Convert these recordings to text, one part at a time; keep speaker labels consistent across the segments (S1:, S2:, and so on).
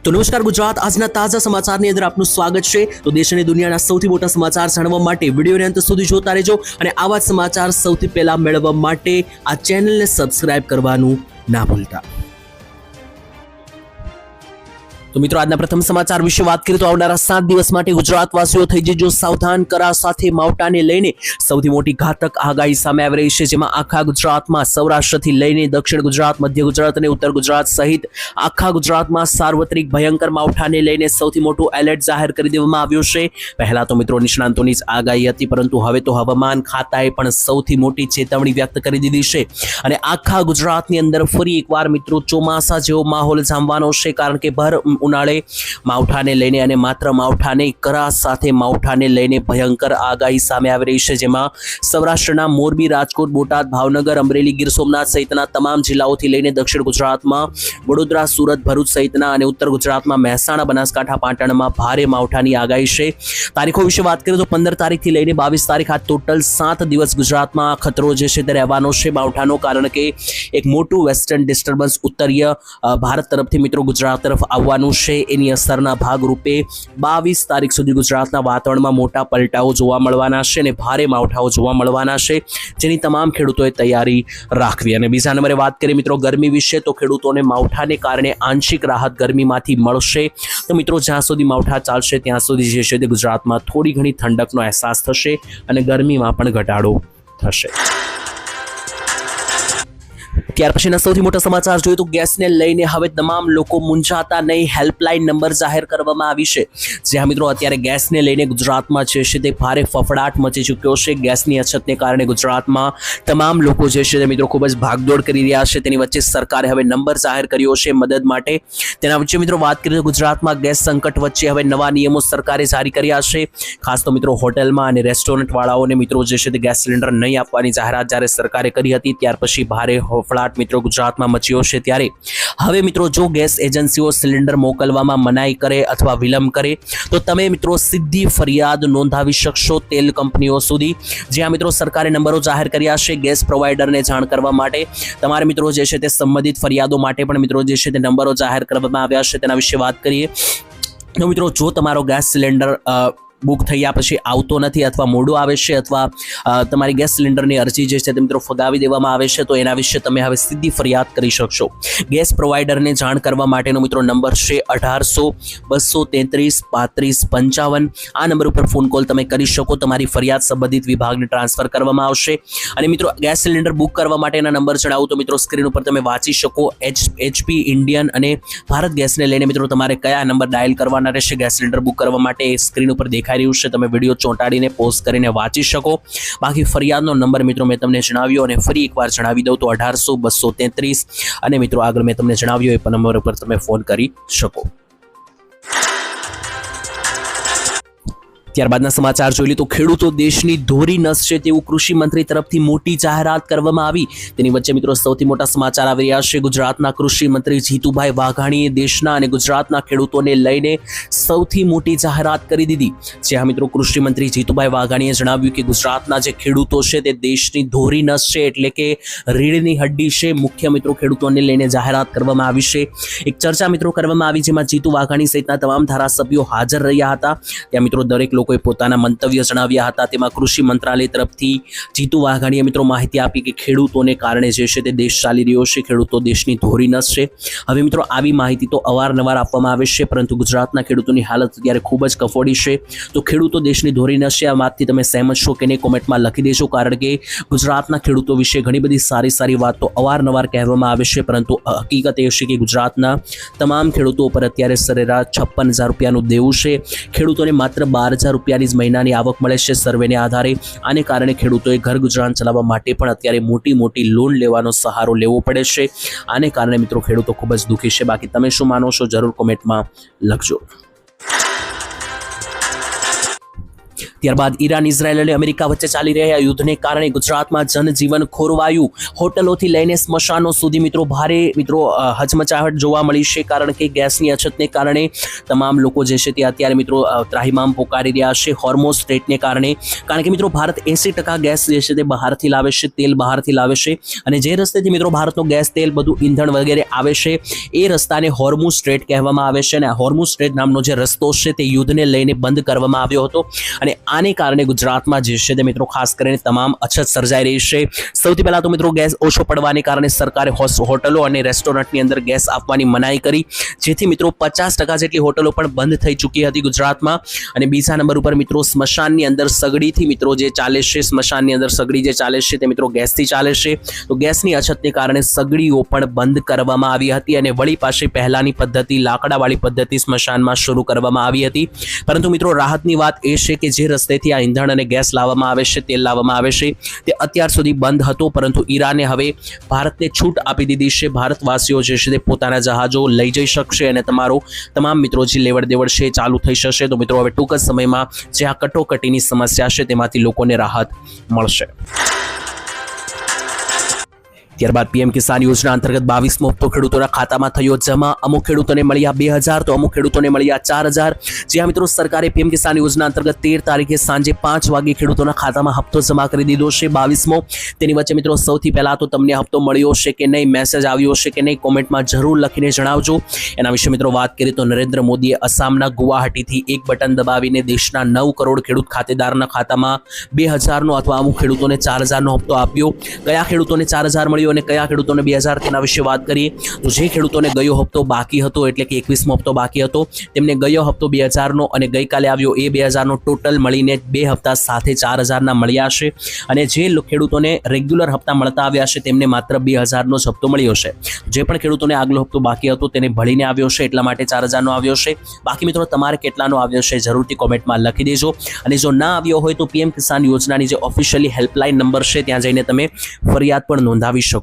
S1: તો નમસ્કાર ગુજરાત, આજના તાજા સમાચારની અંદર આપનું સ્વાગત છે। તો દેશ અને દુનિયાના સૌથી મોટા સમાચાર જાણવા માટે વિડીયોને અંત સુધી જોતા રહેજો અને આવા જ સમાચાર સૌથી પહેલા મેળવવા માટે આ ચેનલને સબસ્ક્રાઇબ કરવાનું ના ભૂલતા। તો મિત્રો આજના પ્રથમ સમાચાર વિશે વાત કરીએ તો આવનારા 7 દિવસ માટે ગુજરાતવાસીઓ થઈ જજો સાવધાન। કરા સાથે માવઠાને લઈને સૌથી મોટી ઘાતક આગાહી સામે આવી રહી છે, જેમાં આખા ગુજરાતમાં સૌરાષ્ટ્રથી લઈને દક્ષિણ ગુજરાત, મધ્ય ગુજરાત અને ઉત્તર ગુજરાત સહિત આખા ગુજરાતમાં સાર્વત્રિક ભયંકર માવઠાને લઈને સૌથી મોટું એલર્ટ જાહેર કરી દેવામાં આવ્યું છે। પહેલા તો મિત્રો નિષ્ણાંતોની જ આગાહી હતી, પરંતુ હવે તો હવામાન ખાતાએ પણ સૌથી મોટી ચેતવણી વ્યક્ત કરી દીધી છે અને આખા ગુજરાતની અંદર ફરી એકવાર મિત્રો ચોમાસા જેવો માહોલ જામવાનો છે, કારણ કે ભર ઉનાળે માવઠાને લઈને અને માત્ર માવઠાને કરા સાથે માવઠાને લઈને ભયંકર આગાહી સામે આવી રહી છે, જેમાં સૌરાષ્ટ્રના મોરબી, રાજકોટ, બોટાદ, ભાવનગર, અમરેલી, ગીર સોમનાથ સહિતના તમામ જિલ્લાઓથી લઈને દક્ષિણ ગુજરાતમાં વડોદરા, સુરત, ભરૂચ સહિતના અને ઉત્તર ગુજરાતમાં મહેસાણા, બનાસકાંઠા, પાટણમાં ભારે માવઠાની આગાહી છે। તારીખો વિશે વાત કરીએ તો 15 તારીખથી લઈને 22 તારીખ આ ટોટલ 7 દિવસ ગુજરાતમાં ખતરો જે છે તે રહેવાનો છે માવઠાનો, કારણ કે એક મોટું વેસ્ટર્ન ડિસ્ટર્બન્સ ઉત્તરીય ભારત તરફથી મિત્રો ગુજરાત તરફ આવવાનું છે। એની અસરના ભાગરૂપે 22 તારીખ સુધી ગુજરાતના વાતાવરણમાં મોટા પલટાઓ જોવા મળવાના છે અને ભારે માવઠાઓ જોવા મળવાના છે, જેની તમામ ખેડૂતોએ તૈયારી રાખવી। અને બીજા નંબરે વાત કરીએ મિત્રો ગરમી વિશે, તો ખેડૂતોને માવઠાને કારણે આંશિક રાહત ગરમીમાંથી મળશે। તો મિત્રો જ્યાં સુધી માવઠા ચાલશે ત્યાં સુધી જે છે તે ગુજરાતમાં થોડી ઘણી ઠંડકનો અહેસાસ થશે અને ગરમીમાં પણ ઘટાડો થશે। ત્યાર પછીના સૌથી મોટા સમાચાર જોઈએ તો ગેસને લઈને હવે તમામ લોકો મૂંઝાતા નહીં, હેલ્પલાઇન નંબર જાહેર કરવામાં આવી છે। જ્યાં મિત્રો અત્યારે ગેસને લઈને ગુજરાતમાં જે છે તે ભારે ફફડાટ મચી ચૂક્યો છે। ગેસની અછતને કારણે ગુજરાતમાં તમામ લોકો જે છે તે મિત્રો ખૂબ જ ભાગદોડ કરી રહ્યા છે। તેની વચ્ચે સરકારે હવે નંબર જાહેર કર્યો છે મદદ માટે। તેના વચ્ચે મિત્રો વાત કરીએ તો ગુજરાતમાં ગેસ સંકટ વચ્ચે હવે નવા નિયમો સરકારે જારી કર્યા છે। ખાસ તો મિત્રો હોટલમાં અને રેસ્ટોરન્ટ વાળાઓને મિત્રો જે છે તે ગેસ સિલિન્ડર નહીં આપવાની જાહેરાત જ્યારે સરકારે કરી હતી, ત્યાર પછી ભારે ફફડાટ મિત્રો ગુજરાતમાં મચ્યો છે। ત્યારે હવે મિત્રો જો ગેસ એજન્સીઓ સિલિન્ડર મોકલવામાં મનાઈ કરે અથવા વિલંબ કરે તો તમે મિત્રો સીધી ફરિયાદ નોંધાવી શકશો તેલ કંપનીઓ સુધી। જ્યાં મિત્રો સરકારે નંબરો જાહેર કર્યા છે ગેસ પ્રોવાઈડરને જાણ કરવા માટે। તમારે મિત્રો જે છે તે સંબંધિત ફરિયાદો માટે પણ મિત્રો જે છે તે નંબરો જાહેર કરવામાં આવ્યા છે। તેના વિશે વાત કરીએ તો મિત્રો જો તમારો ગેસ સિલિન્ડર બુક થયા પછી આવતો નથી અથવા મોડું આવે છે અથવા તમારી ગેસ સિલિન્ડરની અરજી જે છે તે મિત્રો ફગાવી દેવામાં આવે છે, તો એના વિશે તમે હવે સીધી ફરિયાદ કરી શકશો। ગેસ પ્રોવાઈડરને જાણ કરવા માટેનો મિત્રો નંબર છે 1800-233-3555। આ નંબર ઉપર ફોન કોલ તમે કરી શકો। તમારી ફરિયાદ સંબંધિત વિભાગને ટ્રાન્સફર કરવામાં આવશે। અને મિત્રો ગેસ સિલિન્ડર બુક કરવા માટેના નંબર જણાવું તો મિત્રો સ્ક્રીન ઉપર તમે વાંચી શકો। HP, ઇન્ડિયન અને ભારત ગેસને લઈને મિત્રો તમારે કયા નંબર ડાયલ કરવાના રહેશે ગેસ સિલિન્ડર બુક કરવા માટે એ સ્ક્રીન ઉપર દેખાય રહ્યું છે, તમે વિડીયો ચોંટાડીને પોઝ કરીને વાંચી શકો। બાકી ફરિયાદનો નંબર મિત્રો મેં તમને જણાવ્યો અને ફરી એકવાર જણાવી દઉં તો 1800-233 અને મિત્રો આગળ મેં તમને જણાવ્યો એ નંબર ઉપર તમે ફોન કરી શકો। ત્યારબાદના સમાચાર જોઈ લે તો ખેડૂતો દેશની ધોરી નસ છે તેવું કૃષિ મંત્રી તરફથી મોટી જાહેરાત કરવામાં આવી। તેની વચ્ચે મિત્રો સૌથી મોટા સમાચાર આવી રહ્યા છે। ગુજરાતના કૃષિ મંત્રી જીતુભાઈ વાઘાણીએ દેશના અને ગુજરાતના ખેડૂતોને લઈને સૌથી મોટી જાહેરાત કરી દીધી। જ્યાં મિત્રો કૃષિ મંત્રી જીતુભાઈ વાઘાણીએ જણાવ્યું કે ગુજરાતના જે ખેડૂતો છે તે દેશની ધોરી નસ છે, એટલે કે રીઢની હડ્ડી છે। મુખ્ય મિત્રો ખેડૂતોને લઈને જાહેરાત કરવામાં આવી છે। એક ચર્ચા મિત્રો કરવામાં આવી જેમાં જીતુ વાઘાણી સહિતના તમામ ધારાસભ્યો હાજર રહ્યા હતા। ત્યાં મિત્રો દરેક લોકોએ પોતાના મંતવ્ય જણાવ્યા હતા। તેમાં કૃષિ મંત્રાલય તરફથી જીતુ વાઘાણીએ મિત્રો માહિતી આપી કે ખેડૂતોને કારણે જે છે તે દેશ ચાલી રહ્યો છે, ખેડૂતો દેશની ધોરી નસ છે। હવે મિત્રો આવી માહિતી તો અવારનવાર આપવામાં આવે છે, પરંતુ ગુજરાતના ખેડૂતોની હાલત અત્યારે ખૂબ જ કફોડી છે। તો ખેડૂતો દેશની ધોરી નસ છે, આ વાતથી તમે સહેમત છો કે નહીં કોમેન્ટમાં લખી દેજો, કારણ કે ગુજરાતના ખેડૂતો વિશે ઘણી બધી સારી વાતો અવારનવાર કહેવામાં આવે છે, પરંતુ હકીકત એ છે કે ગુજરાતના તમામ ખેડૂતો પર અત્યારે સરેરાશ 56,000 રૂપિયાનું દેવું છે। ખેડૂતોને માત્ર 12,000 રૂપિયાની જ મહિનાની આવક મળે છે સર્વેને આધારે। આને કારણે ખેડૂતોએ ઘર ગુજરાન ચલાવવા માટે પણ અત્યારે મોટી લોન લેવાનો સહારો લેવો પડે છે। આને કારણે મિત્રો ખેડૂતો ખૂબ જ દુઃખી છે। બાકી તમે શું માનો છો જરૂર કોમેન્ટમાં લખજો। ત્યારબાદ ઈરાન, ઇઝરાયલ અને અમેરિકા વચ્ચે ચાલી રહ્યા યુદ્ધને કારણે ગુજરાતમાં જનજીવન ખોરવાયું. હોટલોથી લઈને સ્મશાનો સુધી મિત્રો ભારે હચમચાહટ જોવા મળી છે, કારણ કે ગેસની અછતને કારણે તમામ લોકો જે છે તે અત્યારે મિત્રો ત્રાહિમામ પોકારી રહ્યા છે હોર્મોઝ સ્ટ્રેટને કારણે. કારણ કે મિત્રો ભારત 80% ગેસ જે છે તે બહારથી લાવે છે, તેલ બહારથી લાવે છે, અને જે રસ્તેથી મિત્રો ભારતનો ગેસ, તેલ, બધું ઈંધણ વગેરે આવે છે એ રસ્તાને હોર્મુઝ સ્ટ્રેટ કહેવામાં આવે છે. અને આ હોર્મુઝ સ્ટ્રેટ નામનો જે રસ્તો છે તે યુદ્ધને લઈને બંધ કરવામાં આવ્યો હતો, અને આને કારણે ગુજરાતમાં જે છે તે મિત્રો ખાસ કરીને તમામ અછત સર્જાઈ રહી છે. સૌથી પહેલા તો મિત્રો ગેસ ઓછો પડવાને કારણે સરકારે હોટલો અને રેસ્ટોરન્ટની અંદર ગેસ આપવાની મનાઈ કરી, જેથી મિત્રો 50% જેટલી હોટલો પણ બંધ થઈ ચૂકી હતી ગુજરાતમાં. અને બીજા નંબર ઉપર મિત્રો સ્મશાનની અંદર સગડીથી મિત્રો જે ચાલે છે, સ્મશાનની અંદર સગડી જે ચાલે છે તે મિત્રો ગેસથી ચાલે છે. તો ગેસની અછતને કારણે સગડીઓ પણ બંધ કરવામાં આવી હતી, અને વળી પાછી પહેલાની પદ્ધતિ, લાકડાવાળી પદ્ધતિ સ્મશાનમાં શરૂ કરવામાં આવી હતી. પરંતુ મિત્રો રાહતની વાત એ છે કે જે રસ્તેથી આ ઈંધણ અને ગેસ લાવવામાં આવે છે, તેલ લાવવામાં આવે છે, તે અત્યાર સુધી બંધ હતો, પરંતુ ઈરાને હવે ભારતને છૂટ આપી દીધી છે. ભારતવાસીઓ જે છે તે પોતાના જહાજો લઈ જઈ શકશે, અને તમામ મિત્રો જે લેવડ દેવડ છે ચાલુ થઈ જશે. તો મિત્રો હવે ટૂંક જ સમયમાં જે આ કટોકટીની સમસ્યા છે તેમાંથી લોકોને રાહત મળશે. ત્યારબાદ પીએમ કિસાન યોજના અંતર્ગત 22મો હપ્તો ખેડૂતોના ખાતામાં થયો જમા. અમુક ખેડૂતોને મળ્યા 2000, તો અમુક ખેડૂતોને મળ્યા 4000. જ્યાં મિત્રો સરકારે પીએમ કિસાન યોજના અંતર્ગત 13 તારીખે સાંજે 5 વાગે ખેડૂતોના ખાતામાં હપ્તો જમા કરી દીધો છે, 22મો. તેની વચ્ચે મિત્રો સૌથી પહેલા તો તમને હપ્તો મળ્યો છે કે નહીં, મેસેજ આવ્યો છે કે નહીં, કોમેન્ટમાં જરૂર લખીને જણાવજો. એના વિશે મિત્રો વાત કરીએ તો નરેન્દ્ર મોદીએ અસામના ગુવાહાટીથી એક બટન દબાવીને દેશના 9 કરોડ ખેડૂત ખાતેદારના ખાતામાં 2000નો અથવા અમુક ખેડૂતોને 4000નો હપ્તો આપ્યો. કયા ખેડૂતોને 4000 મળ્યો અને કયા ખેડૂતોને 2000, તેના વિશે વાત કરીએ તો જે ખેડૂતોને ગયો હપ્તો બાકી હતો, એટલે કે 21મો હપ્તો બાકી હતો, તેમને ગયો હપ્તો 2000નો અને ગઈકાલે આવ્યો એ 2000નો ટોટલ મળીને 2 હપ્તા સાથે 4000ના મળ્યા છે. અને જે ખેડૂતોને રેગ્યુલર હપ્તા મળતા આવ્યા છે તેમને માત્ર 2000નો જ હપ્તો મળ્યો છે. જે પણ ખેડૂતોને આગલો હપ્તો બાકી હતો તેને ભળીને આવ્યો છે, એટલા માટે 4000નો આવ્યો છે. બાકી મિત્રો તમારે કેટલાનો આવ્યો છે જરૂરથી કોમેન્ટમાં લખી દેજો. અને જો ના આવ્યો હોય તો પીએમ કિસાન યોજનાની જે ઓફિશિયલી હેલ્પલાઇન નંબર છે ત્યાં જઈને તમે ફરિયાદ પણ નોંધાવી શકો.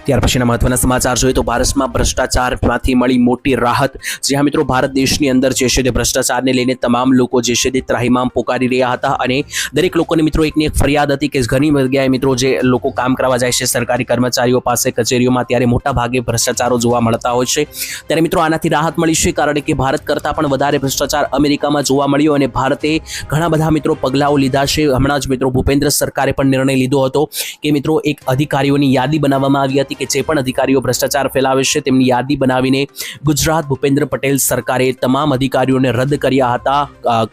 S1: ત્યાર પછીના મહત્વના સમાચાર જોઈએ તો ભારતમાં ભ્રષ્ટાચારમાંથી મળી મોટી રાહત. જ્યાં મિત્રો ભારત દેશની અંદર જે છે તે ભ્રષ્ટાચારને લઈને તમામ લોકો જે છે તે ત્રાહિમામ પોકારી રહ્યા હતા, અને દરેક લોકોને મિત્રો એકની એક ફરિયાદ હતી કે ઘણી જગ્યાએ મિત્રો જે લોકો કામ કરવા જાય છે સરકારી કર્મચારીઓ પાસે કચેરીઓમાં, ત્યારે મોટા ભાગે ભ્રષ્ટાચારો જોવા મળતા હોય છે. ત્યારે મિત્રો આનાથી રાહત મળી છે, કારણ કે ભારત કરતાં પણ વધારે ભ્રષ્ટાચાર અમેરિકામાં જોવા મળ્યો, અને ભારતે ઘણા બધા મિત્રો પગલાઓ લીધા છે. હમણાં જ મિત્રો ભૂપેન્દ્ર સરકારે પણ નિર્ણય લીધો હતો કે મિત્રો એક અધિકારીઓની યાદી બનાવવામાં આવી હતી કે જે પણ અધિકારીઓ ભ્રષ્ટાચાર ફેલાવે છે તેમની યાદી બનાવીને ગુજરાત ભૂપેન્દ્ર પટેલ સરકારે તમામ અધિકારીઓને રદ કર્યા હતા,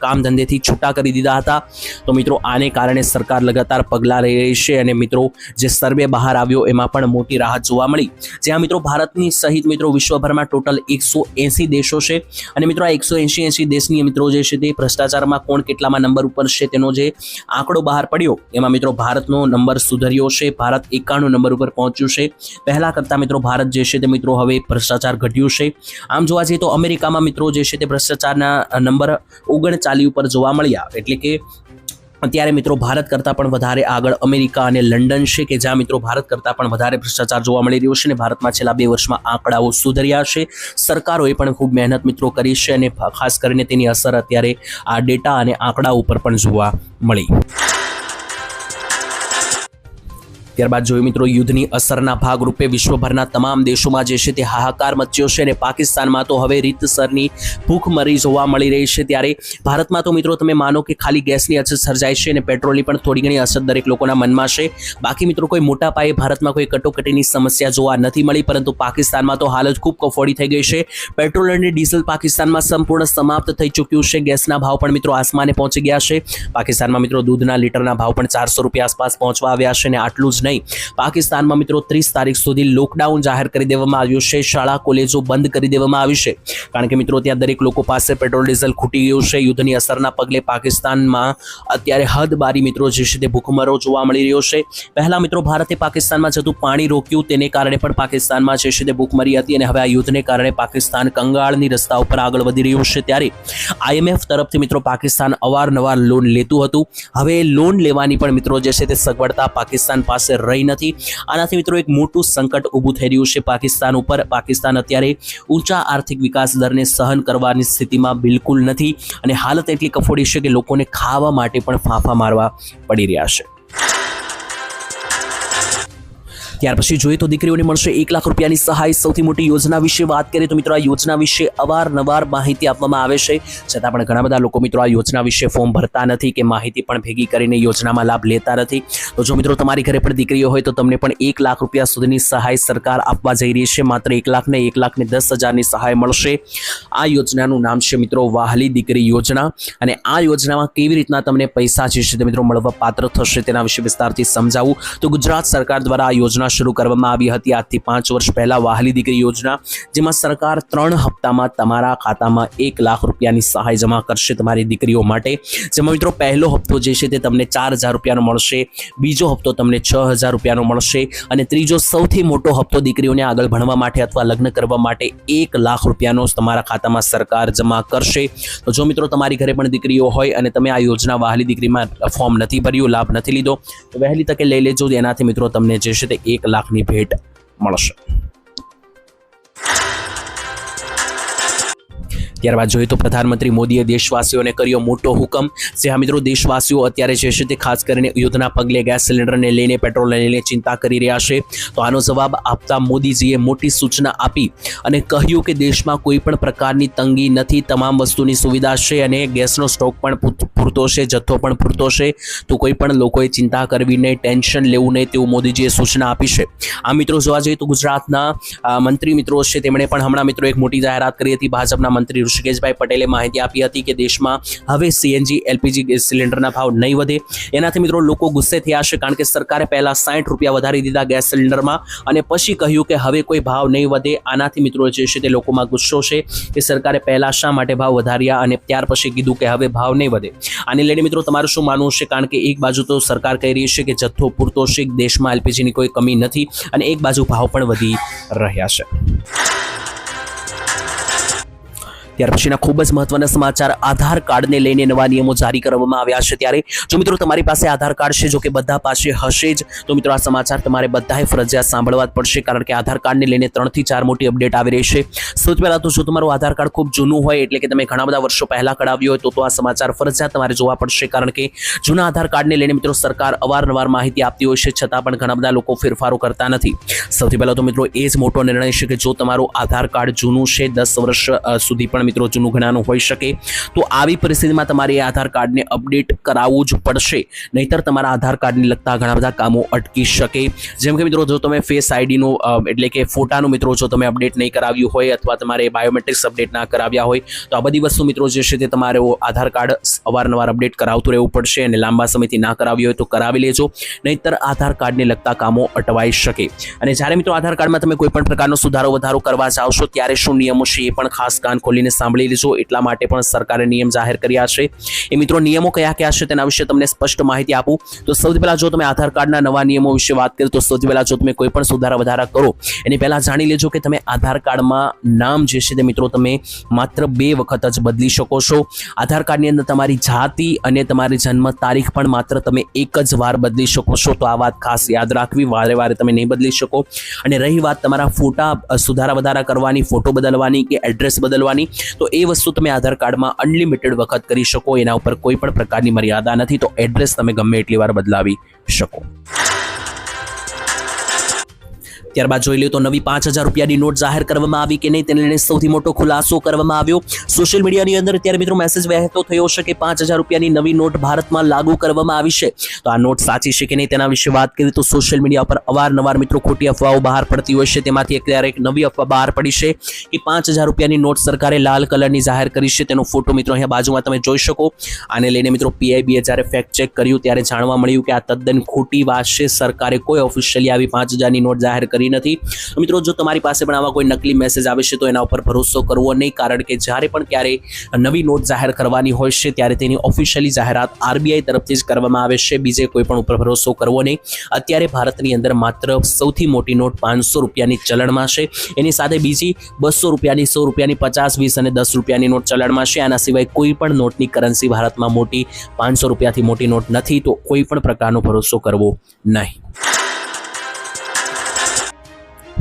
S1: કામ ધંધેથી છૂટા કરી દીધા હતા. તો મિત્રો આને કારણે સરકાર લગાતાર પગલાં લઈ રહી છે, અને મિત્રો જે સર્વે બહાર આવ્યો એમાં પણ મોટી રાહત જોવા મળી. જ્યાં મિત્રો ભારતની સહિત મિત્રો વિશ્વભરમાં ટોટલ 180 દેશો છે, અને મિત્રો આ 180 દેશની મિત્રો જે છે તે ભ્રષ્ટાચારમાં કોણ કેટલામાં નંબર ઉપર છે તેનો જે આંકડો બહાર પડ્યો એમાં મિત્રો ભારતનો નંબર સુધર્યો છે. ભારત 91 નંબર ઉપર પહોંચ્યું છે. પહેલા કરતાં મિત્રો ભારત જે છે તે મિત્રો હવે ભ્રષ્ટાચાર ઘટ્યું છે. આમ જોવા જઈએ તો અમેરિકામાં મિત્રો જે છે તે ભ્રષ્ટાચારના નંબર 39 ઉપર જોવા મળ્યા, એટલે કે અત્યારે મિત્રો ભારત કરતાં પણ વધારે આગળ અમેરિકા અને લંડન છે, કે જ્યાં મિત્રો ભારત કરતાં પણ વધારે ભ્રષ્ટાચાર જોવા મળી રહ્યો છે. અને ભારતમાં છેલ્લા 2 વર્ષમાં આંકડાઓ સુધર્યા છે. સરકારોએ પણ ખૂબ મહેનત મિત્રો કરી છે, અને ખાસ કરીને તેની અસર અત્યારે આ ડેટા અને આંકડા ઉપર પણ જોવા મળી. ત્યારબાદ જોયું મિત્રો યુદ્ધની અસરના ભાગરૂપે વિશ્વભરના તમામ દેશોમાં જે છે તે હાહાકાર મચ્યો છે, અને પાકિસ્તાનમાં તો હવે રીતસરની ભૂખમરી જોવા મળી રહી છે. ત્યારે ભારતમાં તો મિત્રો તમે માનો કે ખાલી ગેસની અછત સર્જાય છે, અને પેટ્રોલની પણ થોડી ઘણી અછત દરેક લોકોના મનમાં છે. બાકી મિત્રો કોઈ મોટા પાયે ભારતમાં કોઈ કટોકટીની સમસ્યા જોવા નથી મળી, પરંતુ પાકિસ્તાનમાં તો હાલ જ ખૂબ કફોડી થઈ ગઈ છે. પેટ્રોલ અને ડીઝલ પાકિસ્તાનમાં સંપૂર્ણ સમાપ્ત થઈ ચૂક્યું છે. ગેસના ભાવ પણ મિત્રો આસમાને પહોંચી ગયા છે. પાકિસ્તાનમાં મિત્રો દૂધના લીટરના ભાવ પણ 400 રૂપિયા આસપાસ પહોંચવા આવ્યા છે. અને આટલું જ નહીં, પાકિસ્તાનમાં મિત્રો 30 તારીખ સુધી લોકડાઉન જાહેર કરી દેવામાં આવ્યું છે. શાળા કોલેજો બંધ કરી દેવામાં આવી છે, કારણ કે મિત્રો ત્યાં દરેક લોકો પાસે પેટ્રોલ ડીઝલ ખૂટી ગયું છે. યુદ્ધની અસરના પગલે પાકિસ્તાનમાં અત્યારે હદબારી મિત્રો જે છે તે ભૂખમરો જોવા મળી રહ્યો છે. પહેલા મિત્રો ભારતે પાકિસ્તાનમાં જતું પાણી રોક્યું, તેને કારણે પણ પાકિસ્તાનમાં જે છે તે ભૂખમરી હતી, અને હવે આ યુદ્ધને કારણે પાકિસ્તાન કંગાળની રસ્તા ઉપર આગળ વધી રહ્યું છે. ત્યારે IMF તરફથી મિત્રો પાકિસ્તાન અવારનવાર લોન લેતું હતું. હવે લોન લેવાની પણ મિત્રો જે છે તે સગવડતા પાકિસ્તાન પાસે રહી નથી. આનાથી મિત્રો એક મોટું સંકટ ઊભું થઈ રહ્યું છે પાકિસ્તાન ઉપર. પાકિસ્તાન અત્યારે ઊંચા આર્થિક વિકાસ દરને સહન કરવાની સ્થિતિમાં બિલકુલ નથી અને હાલત એટલી કફોડી છે કે લોકોને ખાવા માટે પણ ફાંફા મારવા પડી રહ્યા છે. ત્યાર પછી જોઈએ તો દીકરીઓને મળશે 1 લાખ રૂપિયાની સહાય. સૌથી મોટી યોજના વિશે વાત કરીએ તો મિત્રો આ યોજના વિશે અવારનવાર માહિતી આપવામાં આવે છે, છતાં પણ ઘણા બધા લોકો મિત્રો આ યોજના વિશે ફોર્મ ભરતા નથી કે માહિતી પણ ભેગી કરીને યોજનામાં લાભ લેતા નથી. તો જો મિત્રો તમારી ઘરે પણ દીકરીઓ હોય તો તમને પણ 1 લાખ રૂપિયા સુધીની સહાય સરકાર આપવા જઈ રહી છે. માત્ર 1 લાખ ને 1,10,000ની સહાય મળશે. આ યોજનાનું નામ છે મિત્રો વહાલી દીકરી યોજના અને આ યોજનામાં કેવી રીતના તમને પૈસા જે છે તે મિત્રો મળવા પાત્ર થશે તેના વિશે વિસ્તારથી સમજાવું. તો ગુજરાત સરકાર દ્વારા આ યોજના શરૂ કરવામાં આવી હતી આજથી 5 વર્ષ પહેલા. વહાલી દીકરી યોજના, જેમાં સરકાર 3 હપ્તામાં તમારા ખાતામાં 1 લાખ રૂપિયાની સહાય જમા કરશે તમારી દીકરીઓ માટે. જેમાં મિત્રો પહેલો હપ્તો જે છે તે તમને 4,000 રૂપિયાનો મળશે, બીજો હપ્તો તમને 6,000 રૂપિયાનો મળશે અને ત્રીજો સૌથી મોટો હપ્તો દીકરીઓને આગળ ભણવા માટે અથવા લગ્ન કરવા માટે 1 લાખ રૂપિયાનો તમારા ખાતામાં સરકાર જમા કરશે. તો જો મિત્રો તમારી ઘરે પણ દીકરીઓ હોય અને તમે આ યોજના વહાલી દીકરીમાં ફોર્મ નથી ભર્યું, લાભ નથી લીધો, તો વહેલી તકે લઈ લેજો. એનાથી મિત્રો તમને જે છે તે 1 લાખની ભેટ મળશે. ત્યારબાદ જોઈએ તો પ્રધાનમંત્રી મોદીએ દેશવાસીઓને કર્યો મોટો હુકમ. જે હા મિત્રો દેશવાસીઓ અત્યારે જે છે તે ખાસ કરીને યુદ્ધના પગલે ગેસ સિલિન્ડરને લઈને, પેટ્રોલને લઈને ચિંતા કરી રહ્યા છે. તો આનો જવાબ આપતા મોદીજીએ મોટી સૂચના આપી અને કહ્યું કે દેશમાં કોઈ પણ પ્રકારની તંગી નથી, તમામ વસ્તુની સુવિધા છે અને ગેસનો સ્ટોક પણ પૂરતો છે, જથ્થો પણ પૂરતો છે. તો કોઈ પણ લોકોએ ચિંતા કરવી નહીં, ટેન્શન લેવું નહીં તેવું મોદીજીએ સૂચના આપી છે. આ મિત્રો જોવા જઈએ તો ગુજરાતના મંત્રી મિત્રો છે તેમણે પણ હમણાં મિત્રો એક મોટી જાહેરાત કરી હતી. ભાજપના મંત્રી ઋષિકેશભાઈ પટેલે માહિતી આપી હતી કે દેશમાં હવે CNG LPG ગેસ સિલિન્ડરના ભાવ નહીં વધે. એનાથી મિત્રો લોકો ગુસ્સે થયા છે, કારણ કે સરકારે પહેલા 60 રૂપિયા વધારી દીધા ગેસ સિલિન્ડરમાં અને પછી કહ્યું કે હવે કોઈ ભાવ નહીં વધે. આનાથી મિત્રો જે છે તે લોકોમાં ગુસ્સો છે કે સરકારે પહેલા શા માટે ભાવ વધાર્યા અને ત્યાર પછી કીધું કે હવે ભાવ નહીં વધે. આને લઈને મિત્રો તમારું શું માનવું છે? કારણ કે એક બાજુ તો સરકાર કહી રહી છે કે જથ્થો પૂરતો છે, દેશમાં LPGની કોઈ કમી નથી અને એક બાજુ ભાવ પણ વધી રહ્યા છે. ત્યાર પછીના ખૂબ જ મહત્વના સમાચાર. આધાર કાર્ડને લઈને નવા નિયમો જારી કરવામાં આવ્યા છે. ત્યારે જો મિત્રો તમારી પાસે આધાર કાર્ડ છે, જો કે બધા પાસે હશે જ, તો મિત્રો આ સમાચાર તમારે બધાએ ફરજિયાત સાંભળવા જ પડશે, કારણ કે આધાર કાર્ડને લઈને 3 થી 4 મોટી અપડેટ આવી રહી છે. સૌથી પહેલા તો જો તમારું આધાર કાર્ડ ખૂબ જૂનું હોય, એટલે કે તમે ઘણા બધા વર્ષો પહેલા કઢાવ્યું હોય, તો આ સમાચાર ફરજિયાત તમારે જોવા પડશે, કારણ કે જૂના આધાર કાર્ડને લઈને મિત્રો સરકાર અવારનવાર માહિતી આપતી હોય છે, છતાં પણ ઘણા બધા લોકો ફેરફારો કરતા નથી. સૌથી પહેલા તો મિત્રો એ જ મોટો નિર્ણય છે કે જો તમારું આધાર કાર્ડ જૂનું છે, 10 વર્ષ સુધી પણ મિત્રો જૂનું ઘણાનું હોઈ શકે, તો આવી પરિસ્થિતિમાં તમારે એ આધાર કાર્ડને અપડેટ કરાવવું જ પડશે, નહીતર તમારા આધાર કાર્ડને લગતા ઘણા બધા કામો અટકી શકે. જેમ કે મિત્રો જો તમે ફેસ આઈડીનું એટલે કે ફોટાનું મિત્રો જો તમે અપડેટ નહીં કરાવ્યું હોય અથવા તમારે બાયોમેટ્રિક્સ અપડેટ ના કરાવ્યા હોય, તો આ બધી વસ્તુ મિત્રો જે છે તે તમારે આધાર કાર્ડ અવારનવાર અપડેટ કરાવતું રહેવું પડશે અને લાંબા સમયથી ના કરાવ્યું હોય તો કરાવી લેજો, નહીતર આધાર કાર્ડને લગતા કામો અટવાઈ શકે. અને જ્યારે મિત્રો આધાર કાર્ડમાં તમે કોઈ પણ પ્રકારનો સુધારો વધારો કરવા જાઓ છો, ત્યારે શું નિયમો છે એ પણ ખાસ કાન ખોલીને સાંભળી લેજો. એટલા માટે પણ સરકારે નિયમ જાહેર કર્યા છે. એ મિત્રો નિયમો કયા કયા છે તેના વિશે તમને સ્પષ્ટ માહિતી આપું. તો સૌથી પહેલા જો તમે આધાર કાર્ડના નવા નિયમો વિશે વાત કરીએ, તો સૌથી પહેલા જો તમે કોઈ પણ સુધારા વધારા કરો એની પહેલા જાણી લેજો કે તમે આધાર કાર્ડમાં નામ જે છે તે મિત્રો તમે માત્ર 2 વખત જ બદલી શકો છો. આધાર કાર્ડની અંદર તમારી જાતિ અને તમારી જન્મ તારીખ પણ માત્ર તમે એક જ વાર બદલી શકો છો. તો આ વાત ખાસ યાદ રાખવી, વારે વારે તમે નહીં બદલી શકો. અને રહી વાત તમારા ફોટા સુધારા વધારા કરવાની, ફોટો બદલવાની કે એડ્રેસ બદલવાની, તો એ વસ્તુ તમે આધાર કાર્ડમાં અનલિમિટેડ વખત કરી શકો. એના ઉપર કોઈ પણ પ્રકારની મર્યાદા નથી. તો એડ્રેસ તમે ગમે એટલી વાર બદલાવી શકો. ત્યારબાદ જોઈ લો તો નવી 5,000 રૂપિયાની નોટ જાહેર કરવામાં આવી કે નહીં તેને લઈને સૌથી મોટો ખુલાસો કરવામાં આવ્યો. સોશિયલ મીડિયાની અંદર અત્યારે મિત્રો મેસેજ વહેતો થયો છે કે 5,000 રૂપિયાની નવી નોટ ભારતમાં લાગુ કરવામાં આવી છે. તો આ નોટ સાચી છે કે નહીં તેના વિશે વાત કરીએ તો સોશિયલ મીડિયા પર અવારનવાર મિત્રો ખોટી અફવાઓ બહાર પડતી હોય છે. તેમાંથી અત્યારે એક નવી અફવા બહાર પડી છે કે 5,000 રૂપિયાની નોટ સરકારે લાલ કલરની જાહેર કરી છે. તેનો ફોટો મિત્રો અહીંયા બાજુમાં તમે જોઈ શકો. આને લઈને મિત્રો PIBએ જ્યારે ફેક્ટ ચેક કર્યું ત્યારે જાણવા મળ્યું કે આ તદ્દન ખોટી વાત છે. સરકારે કોઈ ઓફિશિયલી આવી 5,000ની નોટ જાહેર કરી નથી. મિત્રો જો તમારી પાસે પણ આવા કોઈ નકલી મેસેજ આવે છે તો એના ઉપર ભરોસો કરવો નહીં, કારણ કે જ્યારે પણ ક્યારે નવી નોટ જાહેર કરવાની હોય છે ત્યારે તેની ઓફિશિયલી જાહેરાત RBI તરફથી જ કરવામાં આવે છે. બીજે કોઈ પણ ઉપર ભરોસો કરવો નહીં. અત્યારે ભારતની અંદર માત્ર સૌથી મોટી નોટ 500 રૂપિયાની ચલણમાં છે. એની સાથે બીજી 200 રૂપિયાની, 100 રૂપિયાની, 50, 20 અને 10 રૂપિયાની નોટ ચલણમાં છે. આના સિવાય કોઈ પણ નોટની કરન્સી ભારતમાં મોટી 500 રૂપિયાથી મોટી નોટ નથી. તો કોઈ પણ પ્રકારનો ભરોસો કરવો નહીં.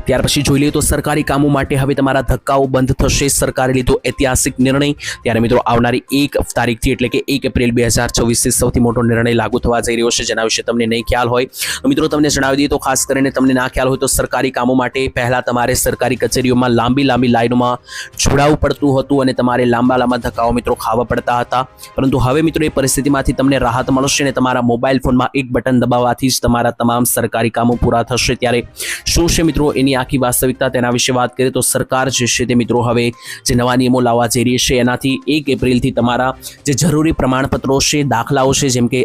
S1: ત્યાર પછી જોઈ લઈએ તો સરકારી કામો માટે હવે તમારા ધક્કાઓ બંધ થશે. સરકારે લીધો ઐતિહાસિક નિર્ણય. ત્યારે મિત્રો આવનારી 1 તારીખથી એટલે કે 1 એપ્રિલ 2024 સૌથી મોટો નિર્ણય લાગુ થવા જઈ રહ્યો છે, જેના વિશે તમને નહીં ખ્યાલ હોય તો મિત્રો તમને જણાવી દઈએ તો ખાસ કરીને તમને ના ખ્યાલ હોય તો સરકારી કામો માટે પહેલા તમારે સરકારી કચેરીઓમાં લાંબી લાઈનોમાં જોડાવવું પડતું હતું અને તમારે લાંબા ધક્કાઓ મિત્રો ખાવા પડતા હતા. પરંતુ હવે મિત્રો એ પરિસ્થિતિમાંથી તમને રાહત મળશે અને તમારા મોબાઈલ ફોનમાં એક બટન દબાવવાથી જ તમારા તમામ સરકારી કામો પૂરા થશે. ત્યારે શું છે મિત્રો એની આખી વાસ્તવિકતા, તેના વિશે વાત કરીએ તો સરકાર જે છે તે મિત્રો હવે જે નવા નિયમો લાવવા જઈ રહી છે એનાથી 1 એપ્રિલથી તમારા જે જરૂરી પ્રમાણપત્રો છે, દાખલાઓ છે, જેમ કે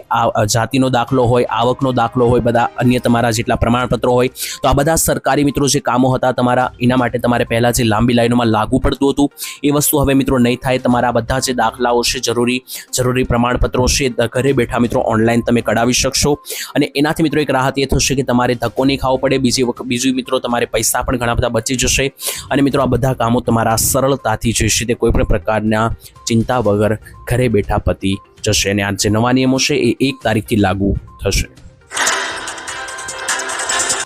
S1: જાતિનો દાખલો હોય, આવકનો દાખલો હોય, બધા અન્ય તમારા જેટલા પ્રમાણપત્રો હોય, તો આ બધા સરકારી મિત્રો જે કામો હતા તમારા, એના માટે તમારે પહેલા જે લાંબી લાઈનોમાં લાગવું પડતું હતું એ વસ્તુ હવે મિત્રો નહીં થાય. તમારા બધા જે દાખલાઓ છે, જરૂરી પ્રમાણપત્રો છે, ઘરે બેઠા મિત્રો ઓનલાઈન તમે કઢાવી શકશો અને એનાથી મિત્રો એક રાહત એ થશે કે તમારે ધક્કો નહીં ખાવો પડે. બીજું મિત્રો તમારે પૈસા પણ ઘણા બધા બચી જશે અને મિત્રો આ બધા કામો તમારા સરળતાથી જે છે તે કોઈ પણ પ્રકારના ચિંતા વગર ઘરે બેઠા પતી જશે અને આ જે નવા નિયમો છે એ 1 તારીખથી લાગુ થશે.